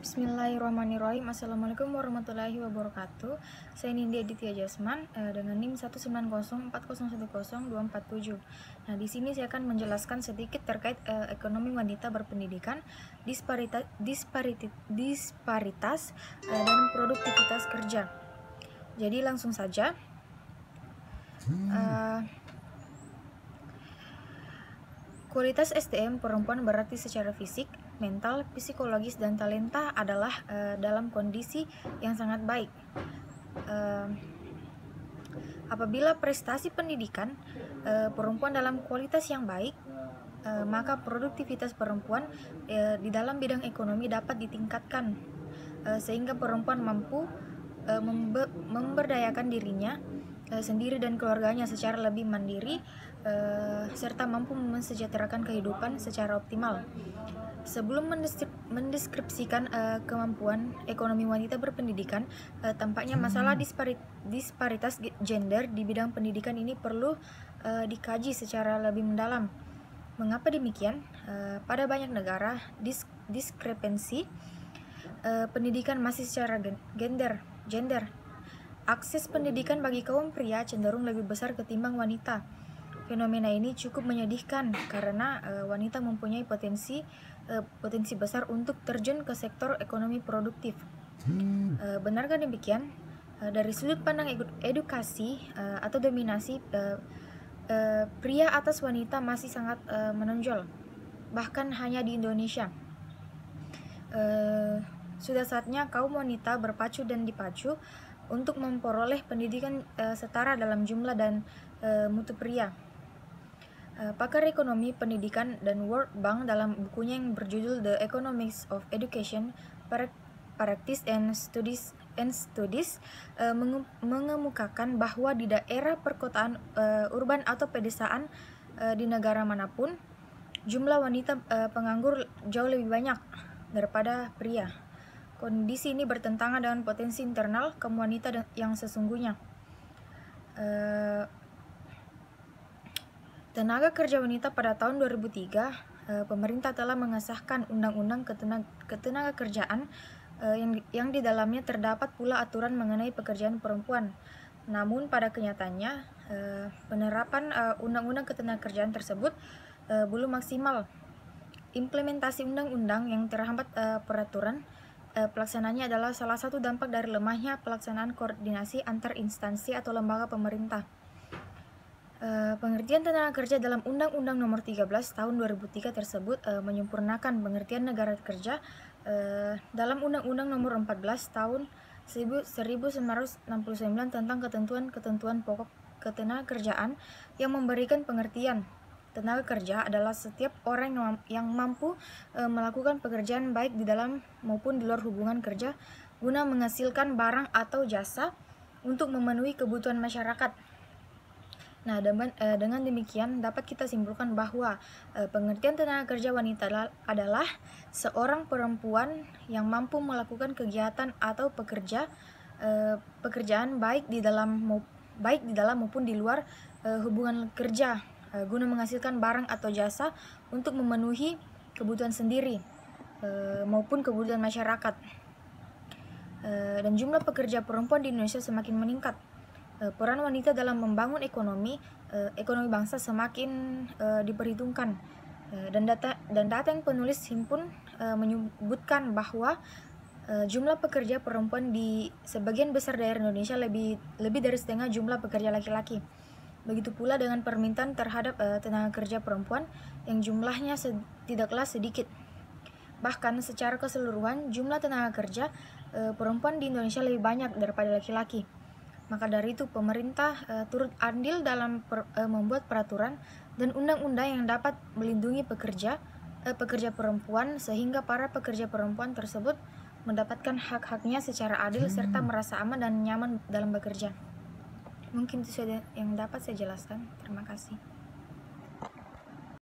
Bismillahirrahmanirrahim. Assalamualaikum warahmatullahi wabarakatuh. Saya Nindya Aditya Jasman dengan NIM 19040100247. Nah, di sini saya akan menjelaskan sedikit terkait ekonomi wanita berpendidikan, disparitas dan produktivitas kerja. Jadi langsung saja. Kualitas SDM perempuan berarti secara fisik, mental, psikologis, dan talenta adalah dalam kondisi yang sangat baik. Apabila prestasi pendidikan perempuan dalam kualitas yang baik, maka produktivitas perempuan di dalam bidang ekonomi dapat ditingkatkan, sehingga perempuan mampu memberdayakan dirinya sendiri dan keluarganya secara lebih mandiri, serta mampu mensejahterakan kehidupan secara optimal. Sebelum mendeskripsikan kemampuan ekonomi wanita berpendidikan, tampaknya masalah disparitas gender di bidang pendidikan ini perlu dikaji secara lebih mendalam. Mengapa demikian? Pada banyak negara, diskrepensi pendidikan masih secara gender. Akses pendidikan bagi kaum pria cenderung lebih besar ketimbang wanita. Fenomena ini cukup menyedihkan karena wanita mempunyai potensi besar untuk terjun ke sektor ekonomi produktif. Benarkah demikian? Dari sudut pandang edukasi atau dominasi, pria atas wanita masih sangat menonjol, bahkan hanya di Indonesia. Sudah saatnya kaum wanita berpacu dan dipacu untuk memperoleh pendidikan setara dalam jumlah dan mutu pria. Pakar ekonomi pendidikan dan World Bank dalam bukunya yang berjudul The Economics of Education, Practice and Studies mengemukakan bahwa di daerah perkotaan, urban atau pedesaan di negara manapun, jumlah wanita penganggur jauh lebih banyak daripada pria. Kondisi ini bertentangan dengan potensi internal kaum wanita yang sesungguhnya. Tenaga kerja wanita pada tahun 2003, pemerintah telah mengesahkan Undang-Undang Ketenagakerjaan yang di dalamnya terdapat pula aturan mengenai pekerjaan perempuan. Namun pada kenyataannya, penerapan Undang-Undang Ketenagakerjaan tersebut belum maksimal. Implementasi undang-undang yang terhambat peraturan pelaksananya adalah salah satu dampak dari lemahnya pelaksanaan koordinasi antar instansi atau lembaga pemerintah. Pengertian tenaga kerja dalam Undang-Undang Nomor 13 Tahun 2003 tersebut menyempurnakan pengertian negara kerja dalam Undang-Undang Nomor 14 Tahun 1969 tentang ketentuan pokok ketenagakerjaan yang memberikan pengertian tenaga kerja adalah setiap orang yang mampu melakukan pekerjaan baik di dalam maupun di luar hubungan kerja guna menghasilkan barang atau jasa untuk memenuhi kebutuhan masyarakat. Nah, dengan demikian dapat kita simpulkan bahwa pengertian tenaga kerja wanita adalah seorang perempuan yang mampu melakukan kegiatan atau pekerjaan baik di dalam maupun di luar hubungan kerja guna menghasilkan barang atau jasa untuk memenuhi kebutuhan sendiri maupun kebutuhan masyarakat. Dan jumlah pekerja perempuan di Indonesia semakin meningkat. Peran wanita dalam membangun ekonomi bangsa semakin diperhitungkan. Dan data yang penulis himpun menyebutkan bahwa jumlah pekerja perempuan di sebagian besar daerah Indonesia lebih dari setengah jumlah pekerja laki-laki. Begitu pula dengan permintaan terhadap tenaga kerja perempuan yang jumlahnya tidaklah sedikit. Bahkan secara keseluruhan jumlah tenaga kerja perempuan di Indonesia lebih banyak daripada laki-laki. Maka dari itu pemerintah turut andil dalam membuat peraturan dan undang-undang yang dapat melindungi pekerja perempuan sehingga para pekerja perempuan tersebut mendapatkan hak-haknya secara adil serta merasa aman dan nyaman dalam bekerja. Mungkin itu saja yang dapat saya jelaskan. Terima kasih.